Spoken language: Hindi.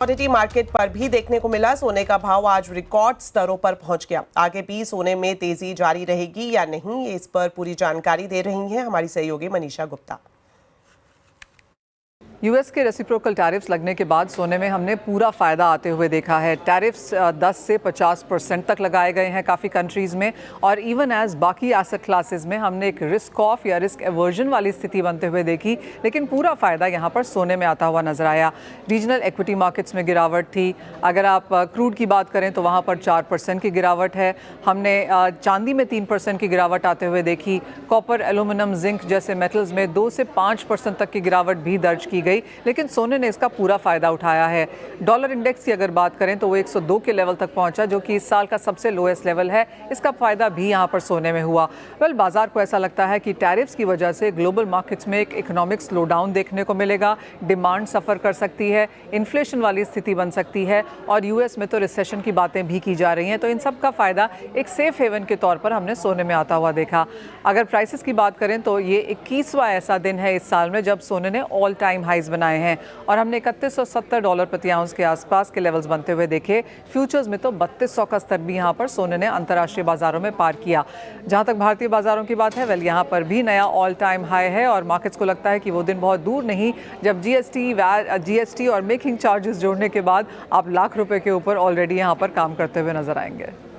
कमोडिटी मार्केट पर भी देखने को मिला, सोने का भाव आज रिकॉर्ड स्तरों पर पहुंच गया। आगे भी सोने में तेजी जारी रहेगी या नहीं, इस पर पूरी जानकारी दे रही हैं हमारी सहयोगी मनीषा गुप्ता। यूएस के रेसिप्रोकल टैरिफ्स लगने के बाद सोने में हमने पूरा फायदा आते हुए देखा है। टैरिफ्स 10 से 50% तक लगाए गए हैं काफ़ी कंट्रीज़ में, और इवन एज बाकी एसेट क्लासेस में हमने एक रिस्क ऑफ या रिस्क एवर्जन वाली स्थिति बनते हुए देखी, लेकिन पूरा फायदा यहाँ पर सोने में आता हुआ नजर आया। रीजनल इक्विटी मार्केट्स में गिरावट थी। अगर आप क्रूड की बात करें तो वहाँ पर 4% की गिरावट है। हमने चांदी में 3% की गिरावट आते हुए देखी। कॉपर, एल्यूमिनियम, जिंक जैसे मेटल्स में 2 से 5% तक की गिरावट भी दर्ज की गई, लेकिन सोने ने इसका पूरा फायदा उठाया है। डॉलर इंडेक्स की अगर बात करें तो वो 102 के लेवल तक पहुंचा, जो कि इस साल का सबसे लोएस्ट लेवल है। इसका फायदा भी यहां पर सोने में हुआ। बाजार को ऐसा लगता है कि टैरिफ्स की वजह से ग्लोबल मार्केट्स में एक इकोनॉमिक स्लोडाउन देखने को मिलेगा। डिमांड सफर कर सकती है, इन्फ्लेशन वाली स्थिति बन सकती है, और यूएस में तो रिसेशन की बातें भी की जा रही हैं। तो इन सब का फायदा एक सेफ हेवन के तौर पर हमने सोने में आता हुआ देखा। अगर प्राइसेस की बात करें तो ये 21वां ऐसा दिन है इस साल में जब सोने ने ऑल टाइम हाई बनाए हैं, और हमने $3170 प्रति आउंस के आसपास के लेवल्स बनते हुए देखे। फ्यूचर्स में तो 3200 का स्तर भी यहां पर सोने ने अंतर्राष्ट्रीय बाजारों में पार किया। जहां तक भारतीय बाजारों की बात है, यहां पर भी नया ऑल टाइम हाई है, और मार्केट्स को लगता है कि वो दिन बहुत दूर नहीं जब जीएसटी और मेकिंग चार्जेस जोड़ने के बाद आप लाख रुपए के ऊपर ऑलरेडी यहां पर काम करते हुए नजर आएंगे।